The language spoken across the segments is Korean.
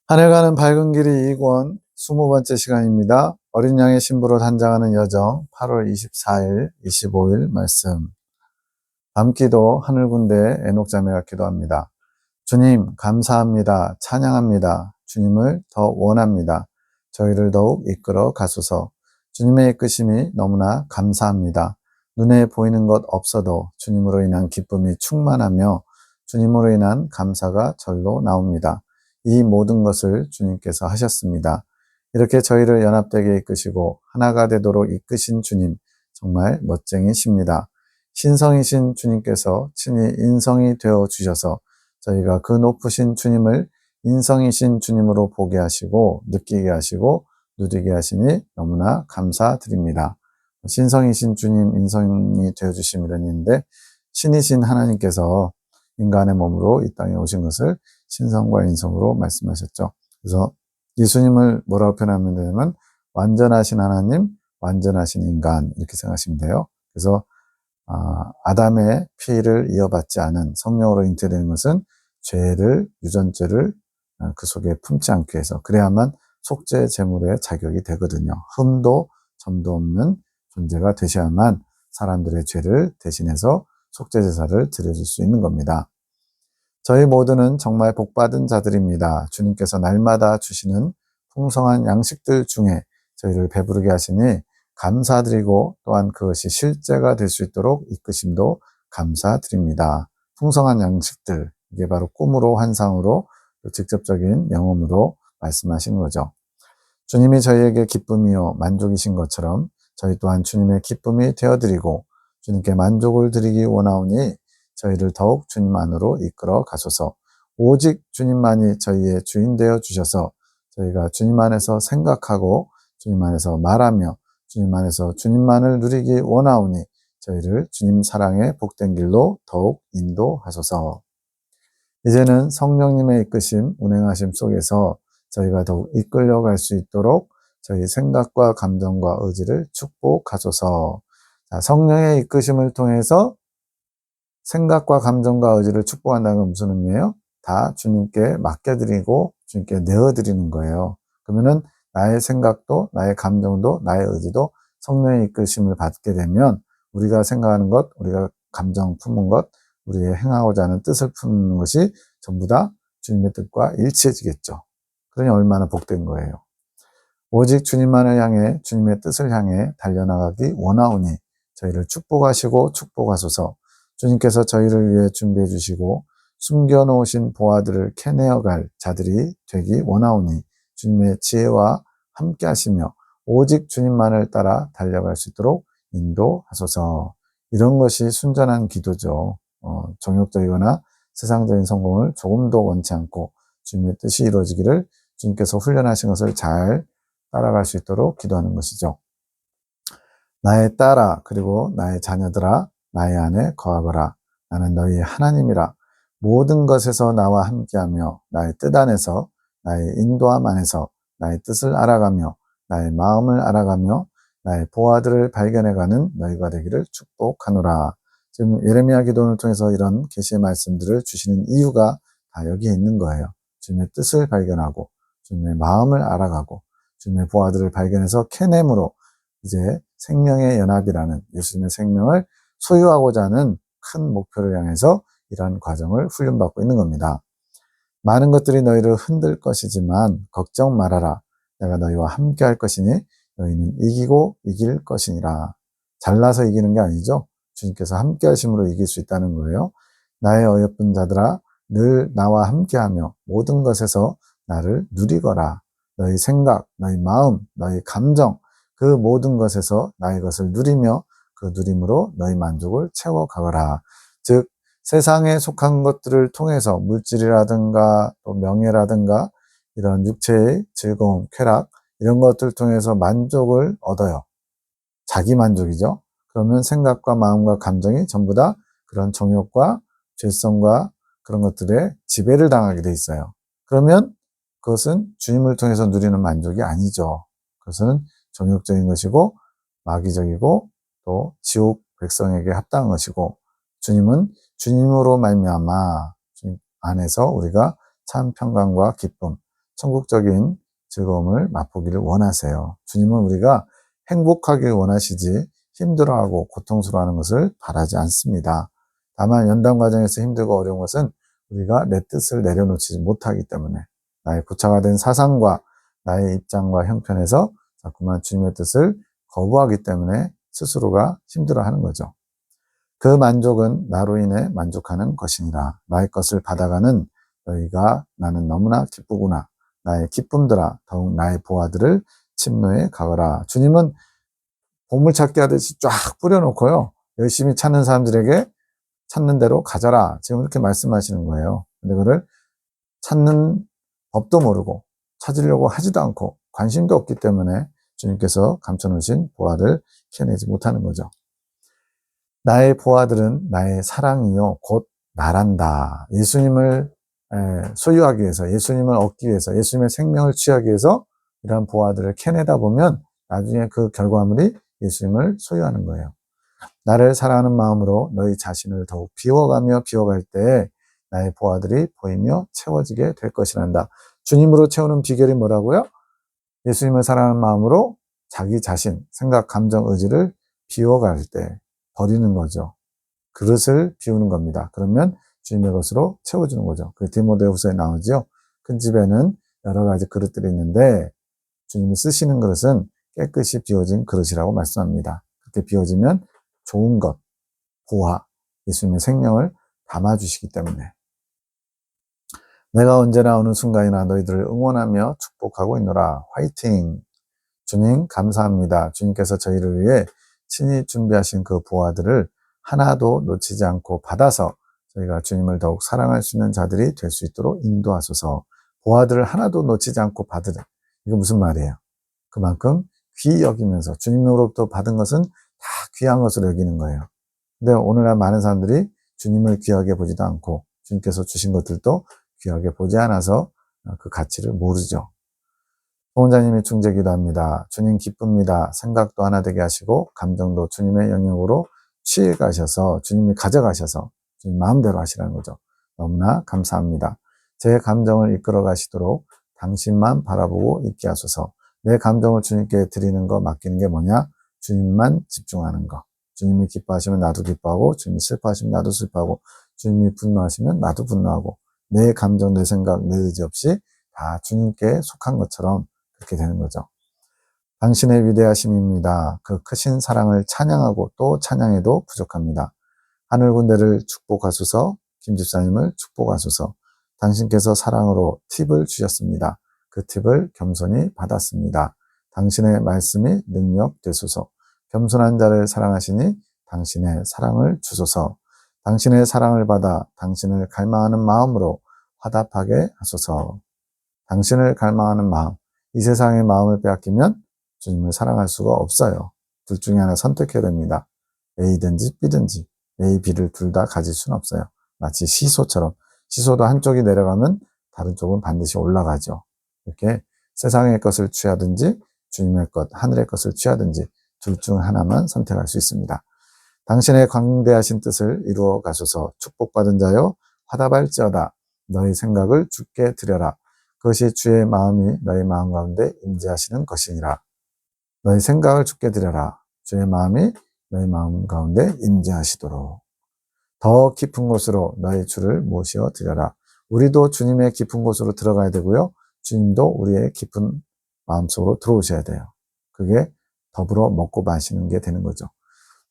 하늘 가는 밝은 길이 2권 20번째 시간입니다. 어린 양의 신부로 단장하는 여정 8월 24일, 25일 말씀. 밤기도 하늘군대 에녹자매가 기도합니다. 주님 감사합니다. 찬양합니다. 주님을 더 원합니다. 저희를 더욱 이끌어 가소서. 주님의 이끄심이 너무나 감사합니다. 눈에 보이는 것 없어도 주님으로 인한 기쁨이 충만하며 주님으로 인한 감사가 절로 나옵니다. 이 모든 것을 주님께서 하셨습니다. 이렇게 저희를 연합되게 이끄시고 하나가 되도록 이끄신 주님 정말 멋쟁이십니다. 신성이신 주님께서 친히 인성이 되어 주셔서 저희가 그 높으신 주님을 인성이신 주님으로 보게 하시고 느끼게 하시고 누리게 하시니 너무나 감사드립니다. 신성이신 주님 인성이 되어주심이라는 있는데 신이신 하나님께서 인간의 몸으로 이 땅에 오신 것을 신성과 인성으로 말씀하셨죠. 그래서 예수님을 뭐라고 표현하면 되냐면 완전하신 하나님, 완전하신 인간 이렇게 생각하시면 돼요. 그래서 아담의 피를 이어받지 않은 성령으로 잉태되는 것은 죄를, 유전죄를 그 속에 품지 않게 해서 그래야만 속죄 제물의 자격이 되거든요. 흠도 점도 없는 존재가 되셔야만 사람들의 죄를 대신해서 속죄 제사를 드려줄 수 있는 겁니다. 저희 모두는 정말 복받은 자들입니다. 주님께서 날마다 주시는 풍성한 양식들 중에 저희를 배부르게 하시니 감사드리고 또한 그것이 실제가 될 수 있도록 이끄심도 감사드립니다. 풍성한 양식들, 이게 바로 꿈으로 환상으로 직접적인 영험으로 말씀하시는 거죠. 주님이 저희에게 기쁨이요 만족이신 것처럼 저희 또한 주님의 기쁨이 되어드리고 주님께 만족을 드리기 원하오니 저희를 더욱 주님 안으로 이끌어 가소서. 오직 주님만이 저희의 주인 되어 주셔서 저희가 주님 안에서 생각하고 주님 안에서 말하며 주님 안에서 주님만을 누리기 원하오니 저희를 주님 사랑의 복된 길로 더욱 인도하소서. 이제는 성령님의 이끄심, 운행하심 속에서 저희가 더욱 이끌려 갈 수 있도록 저희 생각과 감정과 의지를 축복하소서. 자, 성령의 이끄심을 통해서 생각과 감정과 의지를 축복한다는 건 무슨 의미예요? 다 주님께 맡겨드리고 주님께 내어드리는 거예요. 그러면은 나의 생각도 나의 감정도 나의 의지도 성령의 이끄심을 받게 되면 우리가 생각하는 것, 우리가 감정 품은 것, 우리의 행하고자 하는 뜻을 품는 것이 전부 다 주님의 뜻과 일치해지겠죠. 그러니 얼마나 복된 거예요. 오직 주님만을 향해 주님의 뜻을 향해 달려나가기 원하오니 저희를 축복하시고 축복하소서. 주님께서 저희를 위해 준비해 주시고 숨겨놓으신 보화들을 캐내어갈 자들이 되기 원하오니 주님의 지혜와 함께 하시며 오직 주님만을 따라 달려갈 수 있도록 인도하소서. 이런 것이 순전한 기도죠. 정욕적이거나 세상적인 성공을 조금도 원치 않고 주님의 뜻이 이루어지기를 주님께서 훈련하신 것을 잘 따라갈 수 있도록 기도하는 것이죠. 나의 딸아 그리고 나의 자녀들아 나의 안에 거하거라. 나는 너희의 하나님이라. 모든 것에서 나와 함께하며 나의 뜻 안에서 나의 인도함 안에서 나의 뜻을 알아가며 나의 마음을 알아가며 나의 보화들을 발견해가는 너희가 되기를 축복하노라. 지금 예레미야 기도를 통해서 이런 계시의 말씀들을 주시는 이유가 다 여기에 있는 거예요. 주님의 뜻을 발견하고 주님의 마음을 알아가고 주님의 보화들을 발견해서 캐냄으로 이제 생명의 연합이라는 예수님의 생명을 소유하고자 하는 큰 목표를 향해서 이러한 과정을 훈련받고 있는 겁니다. 많은 것들이 너희를 흔들 것이지만 걱정 말아라. 내가 너희와 함께 할 것이니 너희는 이기고 이길 것이니라. 잘나서 이기는 게 아니죠. 주님께서 함께 하심으로 이길 수 있다는 거예요. 나의 어여쁜 자들아 늘 나와 함께하며 모든 것에서 나를 누리거라. 너희 생각, 너희 마음, 너희 감정 그 모든 것에서 나의 것을 누리며 그 누림으로 너희 만족을 채워가거라. 즉 세상에 속한 것들을 통해서 물질이라든가 또 명예라든가 이런 육체의 즐거움, 쾌락 이런 것들을 통해서 만족을 얻어요. 자기 만족이죠. 그러면 생각과 마음과 감정이 전부 다 그런 정욕과 죄성과 그런 것들에 지배를 당하게 돼 있어요. 그러면 그것은 주님을 통해서 누리는 만족이 아니죠. 그것은 정욕적인 것이고 마귀적이고 또 지옥 백성에게 합당한 것이고 주님은 주님으로 말미암아 주님 안에서 우리가 참 평강과 기쁨 천국적인 즐거움을 맛보기를 원하세요. 주님은 우리가 행복하길 원하시지 힘들어하고 고통스러워하는 것을 바라지 않습니다. 다만 연단 과정에서 힘들고 어려운 것은 우리가 내 뜻을 내려놓지 못하기 때문에 나의 구차화된 사상과 나의 입장과 형편에서 자꾸만 주님의 뜻을 거부하기 때문에 스스로가 힘들어하는 거죠. 그 만족은 나로 인해 만족하는 것이니라. 나의 것을 받아가는 너희가 나는 너무나 기쁘구나. 나의 기쁨들아 더욱 나의 보화들을 침노에 가거라. 주님은 보물찾기 하듯이 쫙 뿌려놓고요. 열심히 찾는 사람들에게 찾는 대로 가져라. 지금 이렇게 말씀하시는 거예요. 근데 그걸 찾는 법도 모르고 찾으려고 하지도 않고 관심도 없기 때문에 주님께서 감춰놓으신 보화를 캐내지 못하는 거죠. 나의 보화들은 나의 사랑이요 곧 나란다. 예수님을 소유하기 위해서, 예수님을 얻기 위해서, 예수님의 생명을 취하기 위해서 이러한 보화들을 캐내다 보면 나중에 그 결과물이 예수님을 소유하는 거예요. 나를 사랑하는 마음으로 너희 자신을 더욱 비워가며 비워갈 때 나의 보화들이 보이며 채워지게 될 것이란다. 주님으로 채우는 비결이 뭐라고요? 예수님을 사랑하는 마음으로 자기 자신, 생각, 감정, 의지를 비워갈 때 버리는 거죠. 그릇을 비우는 겁니다. 그러면 주님의 것으로 채워주는 거죠. 그 디모데후서에 나오죠. 큰 집에는 여러 가지 그릇들이 있는데 주님이 쓰시는 그릇은 깨끗이 비워진 그릇이라고 말씀합니다. 그렇게 비워지면 좋은 것, 보화, 예수님의 생명을 담아주시기 때문에 내가 언제나 어느 순간이나 너희들을 응원하며 축복하고 있노라. 화이팅! 주님 감사합니다. 주님께서 저희를 위해 친히 준비하신 그 보화들을 하나도 놓치지 않고 받아서 저희가 주님을 더욱 사랑할 수 있는 자들이 될 수 있도록 인도하소서. 보화들을 하나도 놓치지 않고 받으라. 이거 무슨 말이에요? 그만큼 귀히 여기면서 주님으로부터 받은 것은 다 귀한 것으로 여기는 거예요. 근데 오늘날 많은 사람들이 주님을 귀하게 보지도 않고 주님께서 주신 것들도 귀하게 보지 않아서 그 가치를 모르죠. 송원자님이 중재기도 합니다. 주님 기쁩니다. 생각도 하나 되게 하시고 감정도 주님의 영역으로 취해 가셔서 주님이 가져가셔서 주님 마음대로 하시라는 거죠. 너무나 감사합니다. 제 감정을 이끌어 가시도록 당신만 바라보고 있게 하소서. 내 감정을 주님께 드리는 거 맡기는 게 뭐냐? 주님만 집중하는 거. 주님이 기뻐하시면 나도 기뻐하고 주님이 슬퍼하시면 나도 슬퍼하고 주님이 분노하시면 나도 분노하고 내 감정, 내 생각, 내 의지 없이 다 주님께 속한 것처럼 그렇게 되는 거죠. 당신의 위대하심입니다. 그 크신 사랑을 찬양하고 또 찬양해도 부족합니다. 하늘 군대를 축복하소서, 김 집사님을 축복하소서. 당신께서 사랑으로 팁을 주셨습니다. 그 팁을 겸손히 받았습니다. 당신의 말씀이 능력 되소서. 겸손한 자를 사랑하시니 당신의 사랑을 주소서. 당신의 사랑을 받아 당신을 갈망하는 마음으로 화답하게 하소서. 당신을 갈망하는 마음, 이 세상의 마음을 빼앗기면 주님을 사랑할 수가 없어요. 둘 중에 하나 선택해야 됩니다. A든지 B든지 A, B를 둘 다 가질 수는 없어요. 마치 시소처럼 시소도 한쪽이 내려가면 다른 쪽은 반드시 올라가죠. 이렇게 세상의 것을 취하든지 주님의 것, 하늘의 것을 취하든지 둘 중 하나만 선택할 수 있습니다. 당신의 광대하신 뜻을 이루어 가소서. 축복받은 자여 화답할지어다. 너희 생각을 주께 드려라. 그것이 주의 마음이 너희 마음 가운데 임재하시는 것이니라. 너희 생각을 주께 드려라. 주의 마음이 너희 마음 가운데 임재하시도록. 더 깊은 곳으로 너희 주를 모시어 드려라. 우리도 주님의 깊은 곳으로 들어가야 되고요. 주님도 우리의 깊은 마음속으로 들어오셔야 돼요. 그게 더불어 먹고 마시는 게 되는 거죠.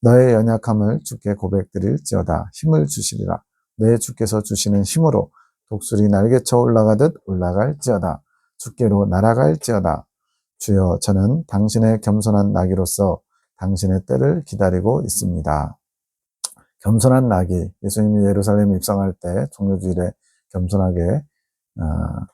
너의 연약함을 주께 고백드릴지어다. 힘을 주시리라. 내 주께서 주시는 힘으로 독수리 날개쳐 올라가듯 올라갈지어다. 주께로 날아갈지어다. 주여, 저는 당신의 겸손한 나귀로서 당신의 때를 기다리고 있습니다. 겸손한 나귀, 예수님이 예루살렘에 입성할 때 종료주일에 겸손하게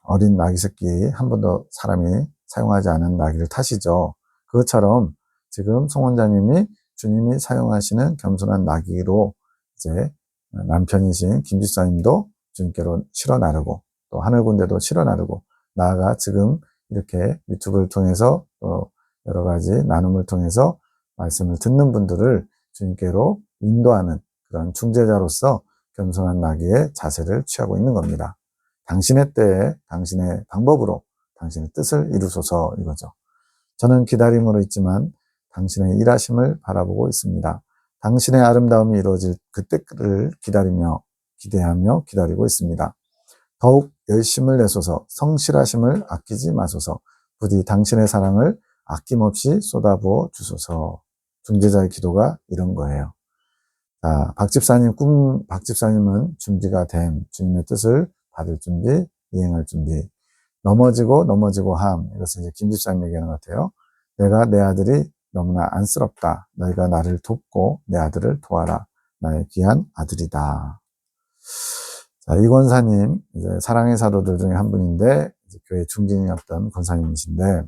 어린 나귀 새끼 한 번도 사람이 사용하지 않은 나귀를 타시죠. 그것처럼 지금 송 원장님이 주님이 사용하시는 겸손한 나귀로 이제 남편이신 김 집사님도 주님께로 실어 나르고 또 하늘 군대도 실어 나르고 나아가 지금 이렇게 유튜브를 통해서 또 여러 가지 나눔을 통해서 말씀을 듣는 분들을 주님께로 인도하는 그런 중재자로서 겸손한 나귀의 자세를 취하고 있는 겁니다. 당신의 때에 당신의 방법으로 당신의 뜻을 이루소서 이거죠. 저는 기다림으로 있지만 당신의 일하심을 바라보고 있습니다. 당신의 아름다움이 이루어질 그때를 기대하며 기다리고 있습니다. 더욱 열심을 내소서, 성실하심을 아끼지 마소서, 부디 당신의 사랑을 아낌없이 쏟아부어 주소서. 중재자의 기도가 이런 거예요. 자, 박 집사님은 준비가 된 주님의 뜻을 받을 준비, 이행할 준비. 넘어지고 함. 이것은 이제 김 집사님 얘기하는 것 같아요. 내가 내 아들이 너무나 안쓰럽다. 너희가 나를 돕고 내 아들을 도와라. 나의 귀한 아들이다. 자, 이 권사님, 이제 사랑의 사도들 중에 한 분인데, 이제 교회 중진이었던 권사님이신데,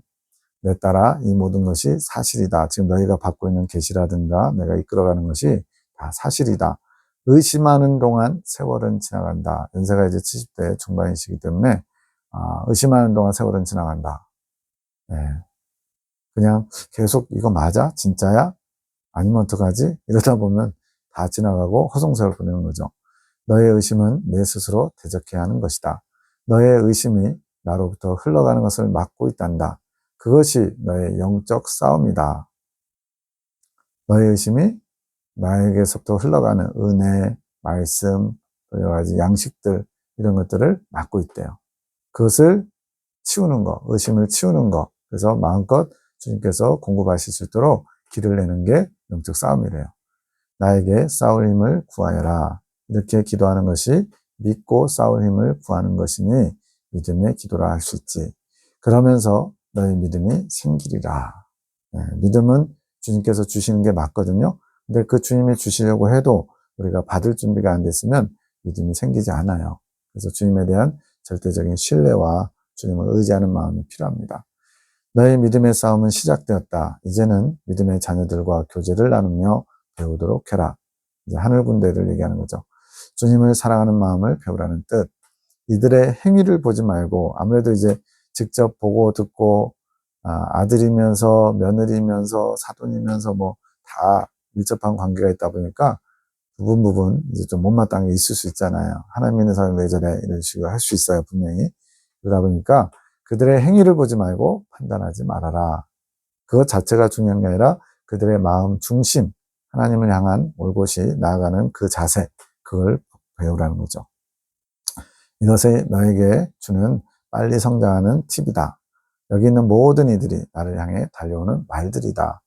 내 딸아, 이 모든 것이 사실이다. 지금 너희가 받고 있는 계시라든가 내가 이끌어가는 것이 다 사실이다. 의심하는 동안 세월은 지나간다. 연세가 이제 70대 중반이시기 때문에, 의심하는 동안 세월은 지나간다. 네. 그냥 계속 이거 맞아? 진짜야? 아니면 어떡하지? 이러다 보면 다 지나가고 허송세월 보내는 거죠. 너의 의심은 내 스스로 대적해야 하는 것이다. 너의 의심이 나로부터 흘러가는 것을 막고 있단다. 그것이 너의 영적 싸움이다. 너의 의심이 나에게서부터 흘러가는 은혜, 말씀, 여러 가지 양식들 이런 것들을 막고 있대요. 그것을 치우는 거, 의심을 치우는 거. 그래서 마음껏 주님께서 공급하실 수 있도록 길을 내는 게 영적 싸움이래요. 나에게 싸울 힘을 구하여라. 이렇게 기도하는 것이 믿고 싸울 힘을 구하는 것이니 믿음의 기도라 할 수 있지. 그러면서 너의 믿음이 생기리라. 네, 믿음은 주님께서 주시는 게 맞거든요. 근데 그 주님이 주시려고 해도 우리가 받을 준비가 안 됐으면 믿음이 생기지 않아요. 그래서 주님에 대한 절대적인 신뢰와 주님을 의지하는 마음이 필요합니다. 너의 믿음의 싸움은 시작되었다. 이제는 믿음의 자녀들과 교제를 나누며 배우도록 해라. 이제 하늘 군대를 얘기하는 거죠. 주님을 사랑하는 마음을 배우라는 뜻. 이들의 행위를 보지 말고 아무래도 이제 직접 보고 듣고 아들이면서 며느리면서 사돈이면서 뭐 다 밀접한 관계가 있다 보니까 부분 이제 좀 못마땅한 게 있을 수 있잖아요. 하나님 믿는 사람이 왜 저래 이런 식으로 할 수 있어요 분명히. 그러다 보니까 그들의 행위를 보지 말고 판단하지 말아라. 그것 자체가 중요한 게 아니라 그들의 마음 중심, 하나님을 향한 올곧이 나아가는 그 자세, 그걸 배우라는 거죠. 이것이 너에게 주는 빨리 성장하는 팁이다. 여기 있는 모든 이들이 나를 향해 달려오는 말들이다.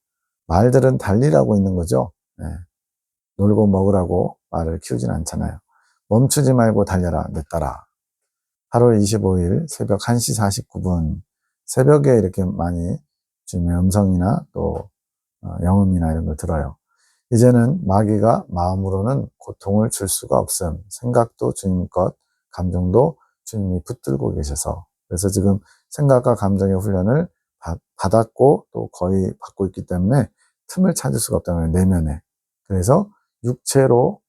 말들은 달리라고 있는 거죠. 네. 놀고 먹으라고 말을 키우진 않잖아요. 멈추지 말고 달려라, 내 딸아. 8월 25일 새벽 1시 49분 새벽에 이렇게 많이 주님의 음성이나 또 영음이나 이런 걸 들어요. 이제는 마귀가 마음으로는 고통을 줄 수가 없음. 생각도 주님 것, 감정도 주님이 붙들고 계셔서. 그래서 지금 생각과 감정의 훈련을 받았고 또 거의 받고 있기 때문에 틈을 찾을 수가 없다는 거예요, 내면에. 그래서 육체로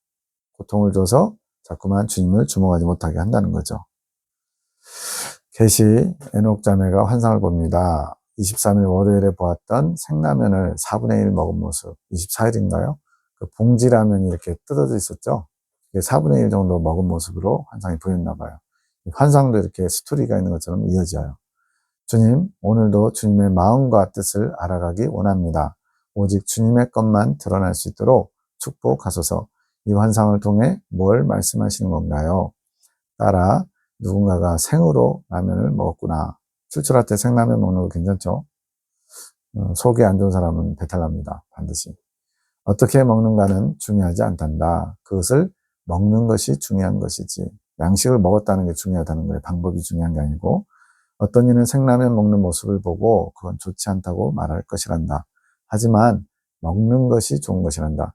고통을 줘서 자꾸만 주님을 주목하지 못하게 한다는 거죠. 계시 에녹 자매가 환상을 봅니다. 23일 월요일에 보았던 생라면을 4분의 1 먹은 모습, 24일인가요? 그 봉지라면이 이렇게 뜯어져 있었죠? 4분의 1 정도 먹은 모습으로 환상이 보였나 봐요. 환상도 이렇게 스토리가 있는 것처럼 이어져요. 주님, 오늘도 주님의 마음과 뜻을 알아가기 원합니다. 오직 주님의 것만 드러날 수 있도록 축복하소서. 이 환상을 통해 뭘 말씀하시는 건가요? 따라 누군가가 생으로 라면을 먹었구나. 출출할 때 생라면 먹는 거 괜찮죠? 속이 안 좋은 사람은 배탈 납니다. 반드시. 어떻게 먹는가는 중요하지 않단다. 그것을 먹는 것이 중요한 것이지. 양식을 먹었다는 게 중요하다는 거예요. 방법이 중요한 게 아니고. 어떤 이는 생라면 먹는 모습을 보고 그건 좋지 않다고 말할 것이란다. 하지만 먹는 것이 좋은 것이란다.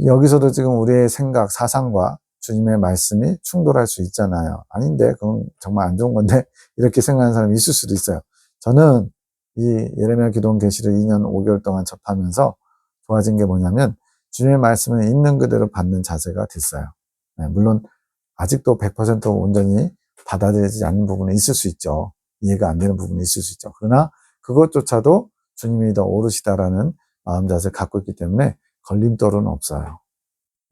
여기서도 지금 우리의 생각, 사상과 주님의 말씀이 충돌할 수 있잖아요. 아닌데 그건 정말 안 좋은 건데 이렇게 생각하는 사람이 있을 수도 있어요. 저는 이 예레미야 기도원 계시를 2년 5개월 동안 접하면서 좋아진 게 뭐냐면 주님의 말씀을 있는 그대로 받는 자세가 됐어요. 네, 물론 아직도 100% 온전히 받아들여지지 않는 부분이 있을 수 있죠. 이해가 안 되는 부분이 있을 수 있죠. 그러나 그것조차도 주님이 더 옳으시다라는 마음 자세를 갖고 있기 때문에 걸림돌은 없어요.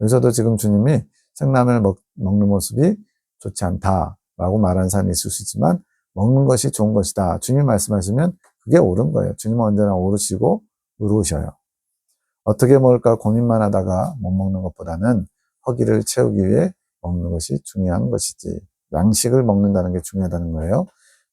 여기서도 지금 주님이 생라면을 먹는 모습이 좋지 않다라고 말하는 사람이 있을 수 있지만 먹는 것이 좋은 것이다. 주님이 말씀하시면 그게 옳은 거예요. 주님은 언제나 옳으시고 의로우셔요. 어떻게 먹을까 고민만 하다가 못 먹는 것보다는 허기를 채우기 위해 먹는 것이 중요한 것이지. 양식을 먹는다는 게 중요하다는 거예요.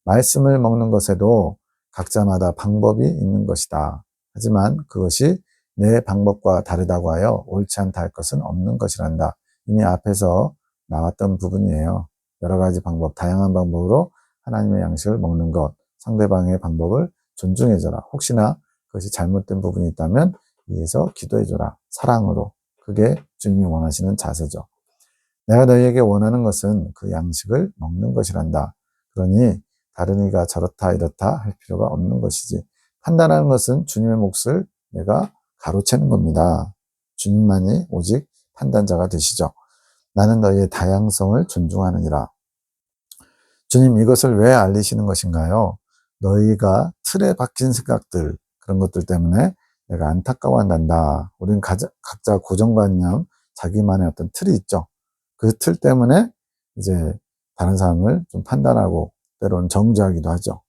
말씀을 먹는 것에도 각자마다 방법이 있는 것이다. 하지만 그것이 내 방법과 다르다고 하여 옳지 않다 할 것은 없는 것이란다. 이미 앞에서 나왔던 부분이에요. 여러 가지 방법, 다양한 방법으로 하나님의 양식을 먹는 것, 상대방의 방법을 존중해줘라. 혹시나 그것이 잘못된 부분이 있다면 위해서 기도해줘라. 사랑으로. 그게 주님이 원하시는 자세죠. 내가 너희에게 원하는 것은 그 양식을 먹는 것이란다. 그러니 다른 이가 저렇다 이렇다 할 필요가 없는 것이지. 판단하는 것은 주님의 몫을 내가 가로채는 겁니다. 주님만이 오직 판단자가 되시죠. 나는 너희의 다양성을 존중하느니라. 주님 이것을 왜 알리시는 것인가요? 너희가 틀에 박힌 생각들, 그런 것들 때문에 내가 안타까워한단다. 우리는 각자 고정관념, 자기만의 어떤 틀이 있죠. 그 틀 때문에 이제 다른 사람을 좀 판단하고 때로는 정죄하기도 하죠.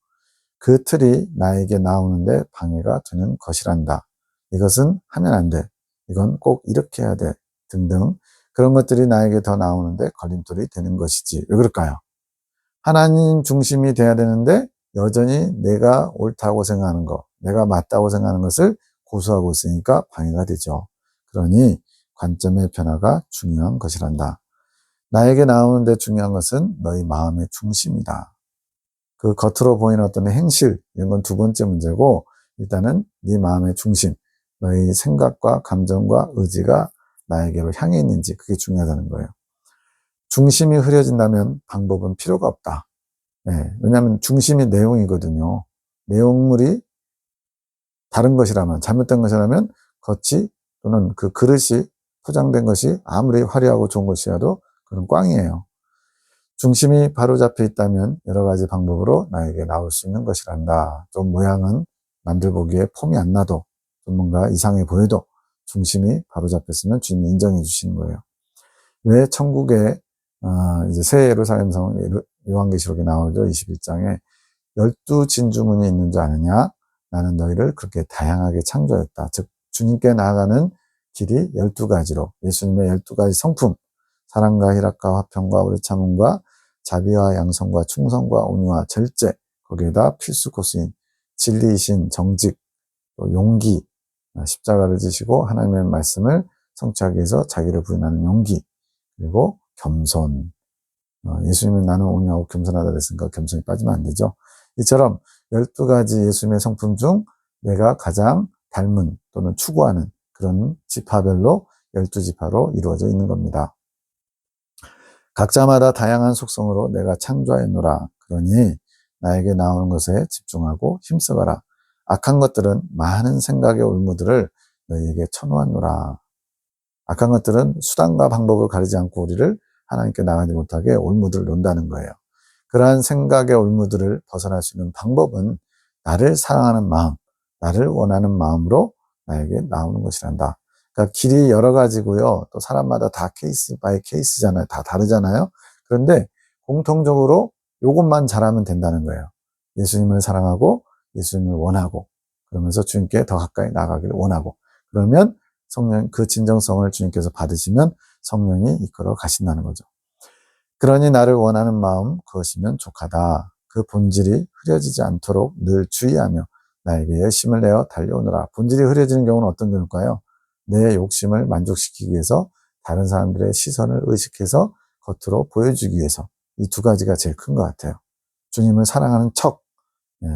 그 틀이 나에게 나오는데 방해가 되는 것이란다. 이것은 하면 안 돼. 이건 꼭 이렇게 해야 돼. 등등. 그런 것들이 나에게 더 나오는데 걸림돌이 되는 것이지. 왜 그럴까요? 하나님 중심이 돼야 되는데 여전히 내가 옳다고 생각하는 것, 내가 맞다고 생각하는 것을 고수하고 있으니까 방해가 되죠. 그러니 관점의 변화가 중요한 것이란다. 나에게 나오는데 중요한 것은 너희 마음의 중심이다. 그 겉으로 보이는 어떤 행실, 이런 건 두 번째 문제고, 일단은 네 마음의 중심, 너희 생각과 감정과 의지가 나에게로 향해 있는지 그게 중요하다는 거예요. 중심이 흐려진다면 방법은 필요가 없다. 예, 왜냐하면 중심이 내용이거든요. 내용물이 다른 것이라면, 잘못된 것이라면 겉이 또는 그 그릇이 포장된 것이 아무리 화려하고 좋은 것이라도 그건 꽝이에요. 중심이 바로 잡혀 있다면 여러 가지 방법으로 나에게 나올 수 있는 것이란다. 좀 모양은 남들 보기에 폼이 안 나도 좀 뭔가 이상해 보여도 중심이 바로 잡혔으면 주님이 인정해 주시는 거예요. 왜 천국에 이제 새 예루살렘성 요한계시록에 나오죠. 21장에 12진주문이 있는 줄 아느냐? 나는 너희를 그렇게 다양하게 창조했다. 즉 주님께 나아가는 길이 12가지로 예수님의 12가지 성품, 사랑과 희락과 화평과 오래 참음과 자비와 양성과 충성과 온유와 절제, 거기에다 필수 코스인 진리이신 정직, 또 용기, 십자가를 지시고 하나님의 말씀을 성취하기 위해서 자기를 부인하는 용기, 그리고 겸손. 예수님은 나는 온유하고 겸손하다 그랬으니까 겸손이 빠지면 안 되죠. 이처럼 12가지 예수님의 성품 중 내가 가장 닮은 또는 추구하는 그런 지파별로 12지파로 이루어져 있는 겁니다. 각자마다 다양한 속성으로 내가 창조하였노라. 그러니 나에게 나오는 것에 집중하고 힘써가라. 악한 것들은 많은 생각의 올무들을 너희에게 쳐놓았노라. 악한 것들은 수단과 방법을 가리지 않고 우리를 하나님께 나가지 못하게 올무들을 논다는 거예요. 그러한 생각의 올무들을 벗어날 수 있는 방법은 나를 사랑하는 마음, 나를 원하는 마음으로 나에게 나오는 것이란다. 그러니까 길이 여러 가지고요. 또 사람마다 다 케이스 바이 케이스잖아요. 다 다르잖아요. 그런데 공통적으로 이것만 잘하면 된다는 거예요. 예수님을 사랑하고 예수님을 원하고 그러면서 주님께 더 가까이 나가기를 원하고 그러면 성령 그 진정성을 주님께서 받으시면 성령이 이끌어 가신다는 거죠. 그러니 나를 원하는 마음 그것이면 족하다. 그 본질이 흐려지지 않도록 늘 주의하며 나에게 열심을 내어 달려오느라. 본질이 흐려지는 경우는 어떤 경우일까요? 내 욕심을 만족시키기 위해서 다른 사람들의 시선을 의식해서 겉으로 보여주기 위해서 이 두 가지가 제일 큰 것 같아요. 주님을 사랑하는 척, 예.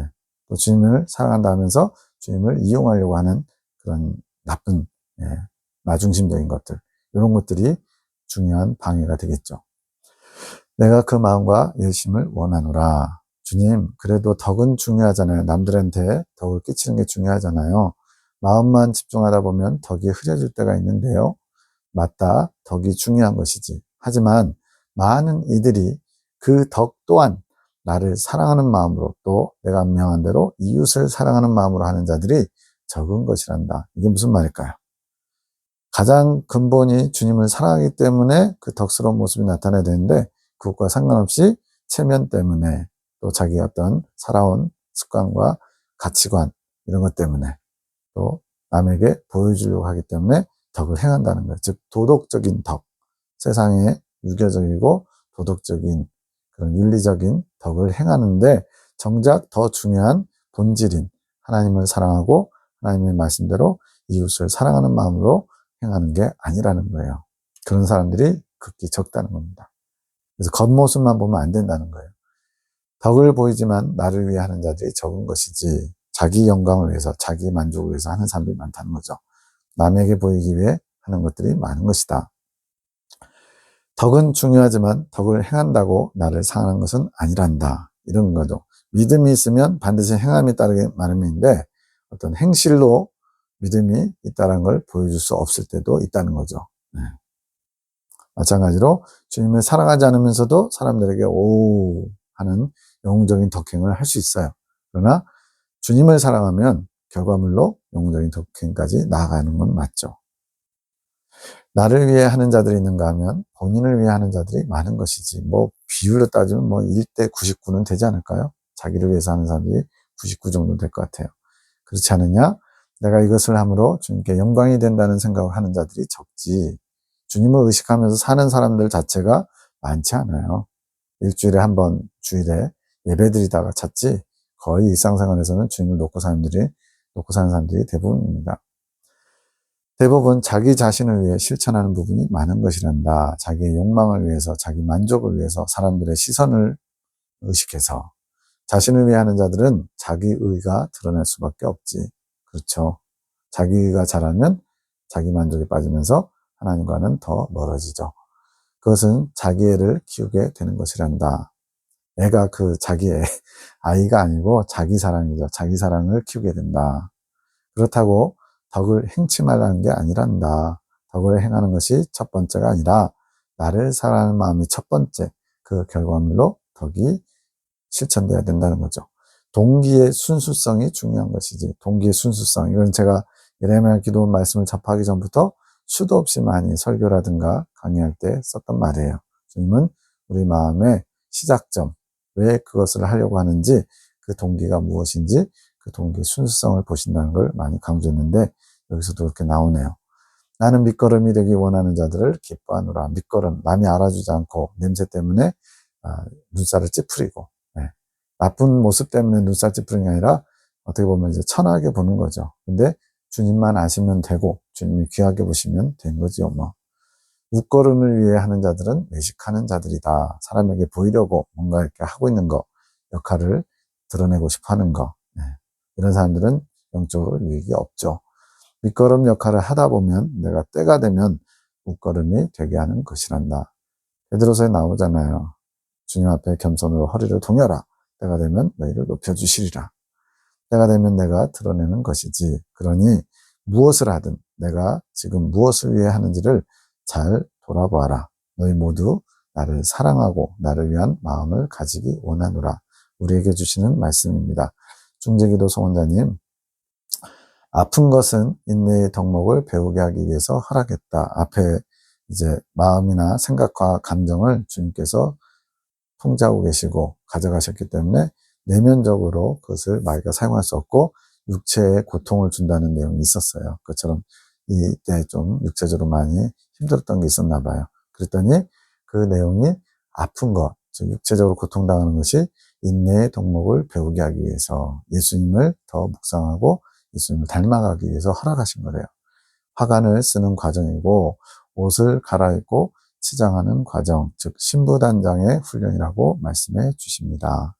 또 주님을 사랑한다 하면서 주님을 이용하려고 하는 그런 나쁜 예. 나중심적인 것들 이런 것들이 중요한 방해가 되겠죠. 내가 그 마음과 열심을 원하노라. 주님, 그래도 덕은 중요하잖아요. 남들한테 덕을 끼치는 게 중요하잖아요. 마음만 집중하다 보면 덕이 흐려질 때가 있는데요. 맞다, 덕이 중요한 것이지. 하지만 많은 이들이 그 덕 또한 나를 사랑하는 마음으로 또 내가 명한 대로 이웃을 사랑하는 마음으로 하는 자들이 적은 것이란다. 이게 무슨 말일까요? 가장 근본이 주님을 사랑하기 때문에 그 덕스러운 모습이 나타나야 되는데 그것과 상관없이 체면 때문에 또 자기 어떤 살아온 습관과 가치관 이런 것 때문에 또 남에게 보여주려고 하기 때문에 덕을 행한다는 거예요. 즉 도덕적인 덕, 세상에 유교적이고 도덕적인 그런 윤리적인 덕을 행하는데 정작 더 중요한 본질인 하나님을 사랑하고 하나님의 말씀대로 이웃을 사랑하는 마음으로 행하는 게 아니라는 거예요. 그런 사람들이 극히 적다는 겁니다. 그래서 겉모습만 보면 안 된다는 거예요. 덕을 보이지만 나를 위해 하는 자들이 적은 것이지 자기 영광을 위해서 자기 만족을 위해서 하는 사람들이 많다는 거죠. 남에게 보이기 위해 하는 것들이 많은 것이다. 덕은 중요하지만 덕을 행한다고 나를 상하는 것은 아니란다. 이런 거죠. 믿음이 있으면 반드시 행함이 따르게 마련인데 어떤 행실로 믿음이 있다는 걸 보여줄 수 없을 때도 있다는 거죠. 네. 마찬가지로 주님을 사랑하지 않으면서도 사람들에게 오 하는 영웅적인 덕행을 할 수 있어요. 그러나 주님을 사랑하면 결과물로 영웅적인 덕행까지 나아가는 건 맞죠. 나를 위해 하는 자들이 있는가 하면 본인을 위해 하는 자들이 많은 것이지 뭐 비율로 따지면 뭐 1대 99는 되지 않을까요? 자기를 위해서 하는 사람들이 99 정도 될 것 같아요. 그렇지 않느냐? 내가 이것을 함으로 주님께 영광이 된다는 생각을 하는 자들이 적지 주님을 의식하면서 사는 사람들 자체가 많지 않아요. 일주일에 한 번 주일에 예배드리다가 찾지 거의 일상생활에서는 주님을 놓고 사는 사람들이 대부분입니다. 대부분 자기 자신을 위해 실천하는 부분이 많은 것이란다. 자기의 욕망을 위해서, 자기 만족을 위해서 사람들의 시선을 의식해서 자신을 위해 하는 자들은 자기 의가 드러날 수밖에 없지. 그렇죠. 자기 의가 잘하면 자기 만족에 빠지면서 하나님과는 더 멀어지죠. 그것은 자기애를 키우게 되는 것이란다. 애가 그 자기애, 아이가 아니고 자기 사랑이죠. 자기 사랑을 키우게 된다. 그렇다고 덕을 행치 말라는 게 아니란다. 덕을 행하는 것이 첫 번째가 아니라 나를 사랑하는 마음이 첫 번째, 그 결과물로 덕이 실천돼야 된다는 거죠. 동기의 순수성이 중요한 것이지. 동기의 순수성. 이건 제가 예레미야 기도 말씀을 접하기 전부터 수도 없이 많이 설교라든가 강의할 때 썼던 말이에요. 주님은 우리 마음의 시작점, 왜 그것을 하려고 하는지, 그 동기가 무엇인지, 그 동기의 순수성을 보신다는 걸 많이 강조했는데 여기서도 그렇게 나오네요. 나는 밑거름이 되기 원하는 자들을 기뻐하노라. 밑거름, 남이 알아주지 않고 냄새 때문에 눈살을 찌푸리고 나쁜 모습 때문에 눈살 찌푸리는 게 아니라 어떻게 보면 이제 천하게 보는 거죠. 근데 주님만 아시면 되고 주님이 귀하게 보시면 된 거지요. 뭐 웃걸음을 위해 하는 자들은 외식하는 자들이다. 사람에게 보이려고 뭔가 이렇게 하고 있는 거, 역할을 드러내고 싶어 하는 거. 이런 사람들은 영적으로 유익이 없죠. 밑거름 역할을 하다 보면 내가 때가 되면 웃걸음이 되게 하는 것이란다. 베드로서에 나오잖아요. 주님 앞에 겸손으로 허리를 동여라. 때가 되면 너희를 높여주시리라. 때가 되면 내가 드러내는 것이지. 그러니 무엇을 하든 내가 지금 무엇을 위해 하는지를 잘 돌아보아라. 너희 모두 나를 사랑하고 나를 위한 마음을 가지기 원하노라. 우리에게 주시는 말씀입니다. 중재기도 소원자님, 아픈 것은 인내의 덕목을 배우게 하기 위해서 허락했다. 앞에 이제 마음이나 생각과 감정을 주님께서 통제하고 계시고 가져가셨기 때문에 내면적으로 그것을 마귀가 사용할 수 없고 육체에 고통을 준다는 내용이 있었어요. 그처럼 이때 좀 육체적으로 많이 힘들었던 게 있었나 봐요. 그랬더니 그 내용이 아픈 것, 즉 육체적으로 고통당하는 것이 인내의 덕목을 배우게 하기 위해서 예수님을 더 묵상하고 예수님을 닮아가기 위해서 허락하신 거래요. 화관을 쓰는 과정이고 옷을 갈아입고 치장하는 과정, 즉 신부단장의 훈련이라고 말씀해 주십니다.